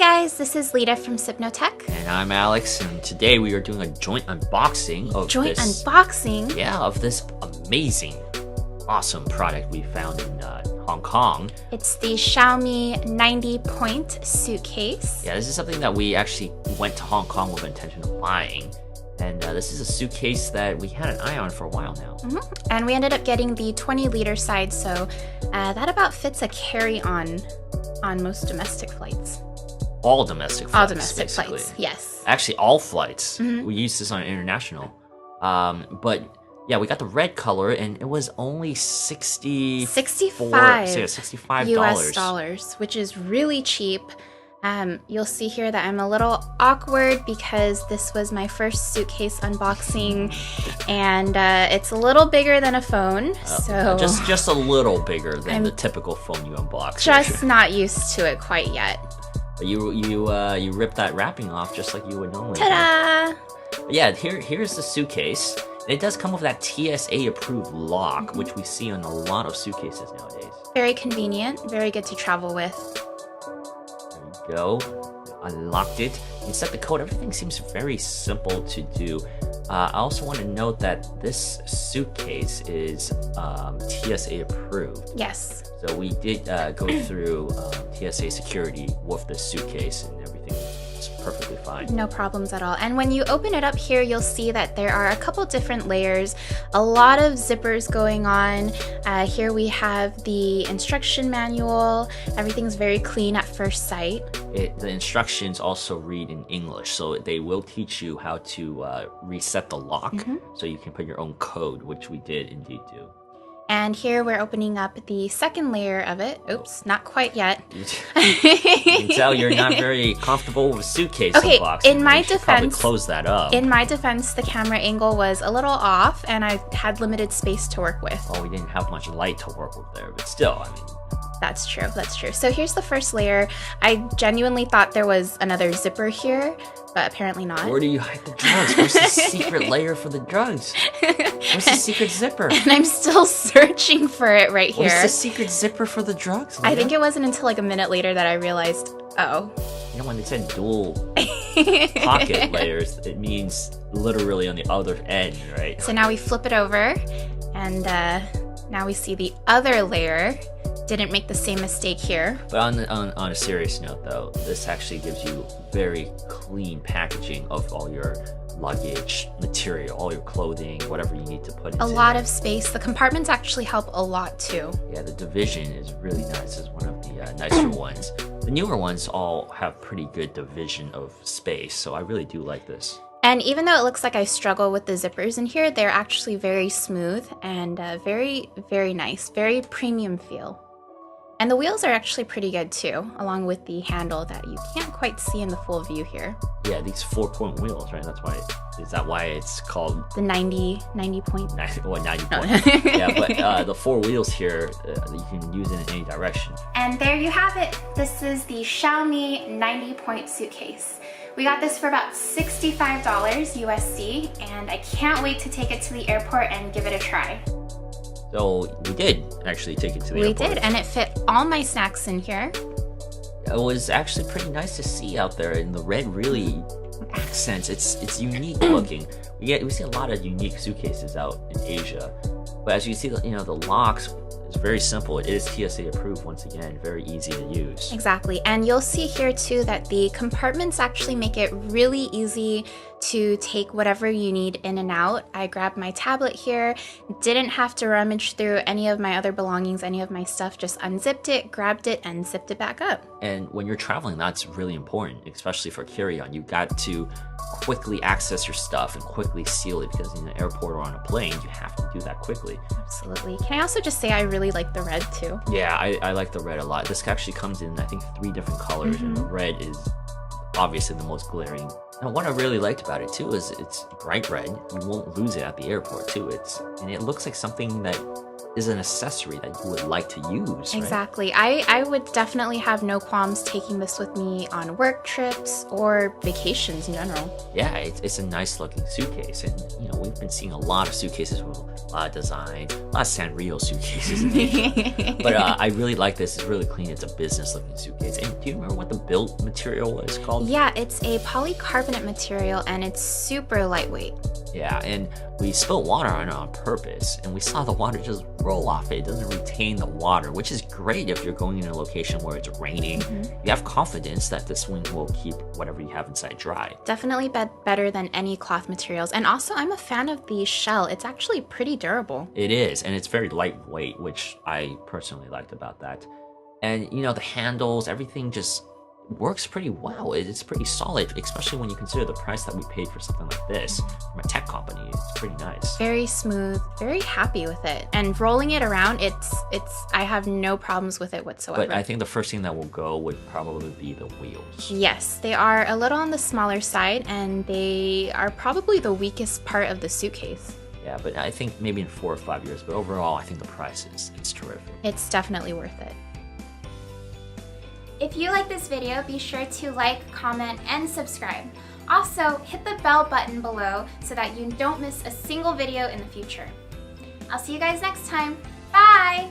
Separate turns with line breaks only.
guys, this is Lida from Hypnotech.
And I'm Alex, and today we are doing a joint unboxing of this amazing, awesome product we found in Hong Kong.
It's the Xiaomi 90-point suitcase.
Yeah, this is something that we actually went to Hong Kong with the intention of buying. And this is a suitcase that we had an eye on for a while now.
And we ended up getting the 20-liter side, so that about fits a carry-on on most domestic flights.
All domestic flights.
All domestic
basically.
flights, yes.
Actually, all flights. We use this on international. But yeah, we got the red color, and it was only $65
US dollars, which is really cheap. You'll see here that I'm a little awkward because this was my first suitcase unboxing, and it's a little bigger than a phone, so
just a little bigger than the typical phone you unbox.
Just not used to it quite yet.
But you ripped that wrapping off just like you would normally.
Ta-da!
Yeah, here's the suitcase. It does come with that TSA approved lock, which we see on a lot of suitcases nowadays.
Very convenient, very good to travel with.
There you go. Unlocked it. You set the code. Everything seems very simple to do. I also want to note that this suitcase is TSA approved.
Yes.
So we did go through TSA security with this suitcase, and everything is perfectly fine.
No problems at all. And when you open it up here, you'll see that there are a couple different layers, a lot of zippers going on. Here we have the instruction manual. Everything's very clean at first sight.
The instructions also read in English, so they will teach you how to reset the lock, so you can put your own code, which we did indeed do.
And here we're opening up the second layer of it. Oops, not quite yet.
You can tell you're not very comfortable with a suitcase unboxing.
In my defense,
probably close that up.
In my defense, the camera angle was a little off, and I had limited space to work with.
Well, we didn't have much light to work with there, but still, I mean.
That's true, that's true. So here's the first layer. I genuinely thought there was another zipper here, but apparently not.
Where do you hide the drugs? Where's the secret layer for the drugs? Where's the secret zipper?
And I'm still searching for it right here.
Where's the secret zipper for the drugs, Lida?
I think it wasn't until like a minute later that I realized, oh.
You know, when it said dual pocket layers, it means literally on the other end, right?
So now we flip it over, and now we see the other layer. Didn't make the same mistake here.
But on a serious note, though, this actually gives you very clean packaging of all your luggage, material, all your clothing, whatever you need to put in.
A lot of space. The compartments actually help a lot too.
Yeah, the division is really nice. It's one of the nicer ones. The newer ones all have pretty good division of space, so I really do like this.
And even though it looks like I struggle with the zippers in here, they're actually very smooth and very, very nice. Very premium feel. And the wheels are actually pretty good too, along with the handle that you can't quite see in the full view here.
Yeah, these 4-point wheels, right? That's why. Is that why it's called
the 90 point?
90 point. Yeah, but the 4 wheels here, you can use it in any direction.
And there you have it. This is the Xiaomi 90-point suitcase. We got this for about $65 USD, and I can't wait to take it to the airport and give it a try.
So we did actually take it to the airport.
We did, and it fit all my snacks in here.
It was actually pretty nice to see out there, and the red really accents. It's unique looking. We see a lot of unique suitcases out in Asia, but as you see, the locks is very simple. It is TSA approved once again, very easy to use.
Exactly, and you'll see here too that the compartments actually make it really easy to take whatever you need in and out. I grabbed my tablet here, didn't have to rummage through any of my other belongings, any of my stuff, just unzipped it, grabbed it, and zipped it back up.
And when you're traveling, that's really important, especially for carry-on. You got to quickly access your stuff and quickly seal it, because in an airport or on a plane, you have to do that quickly.
Absolutely. Can I also just say I really like the red too?
Yeah, I like the red a lot. This actually comes in, I think, 3 different colors, and the red is obviously the most glaring. And what I really liked about it too is it's bright red. You won't lose it at the airport too. And it looks like something that is an accessory that you would like to use.
Exactly.
Right?
I would definitely have no qualms taking this with me on work trips or vacations in general.
Yeah, it's a nice looking suitcase, and we've been seeing a lot of suitcases with A lot of design, a lot of Sanrio suitcases in Asia. But I really like this. It's really clean. It's a business-looking suitcase. And do you remember what the build material was called?
Yeah, it's a polycarbonate material and it's super lightweight.
Yeah, and we spilled water on it on purpose, and we saw the water just roll off it. It doesn't retain the water, which is great if you're going in a location where it's raining. You have confidence that the swing will keep whatever you have inside dry.
Definitely better than any cloth materials. And also, I'm a fan of the shell. It's actually pretty durable.
It is, and it's very lightweight, which I personally liked about that. And, you know, the handles, everything just works pretty well. It's pretty solid, especially when you consider the price that we paid for something like this from a tech company. It's pretty nice.
Very smooth, very happy with it. And rolling it around, I have no problems with it whatsoever.
But I think the first thing that will go would probably be the wheels.
Yes, they are a little on the smaller side and they are probably the weakest part of the suitcase.
Yeah, but I think maybe in 4 or 5 years, but overall, I think the price it's terrific.
It's definitely worth it.
If you like this video, be sure to like, comment, and subscribe. Also, hit the bell button below so that you don't miss a single video in the future. I'll see you guys next time. Bye!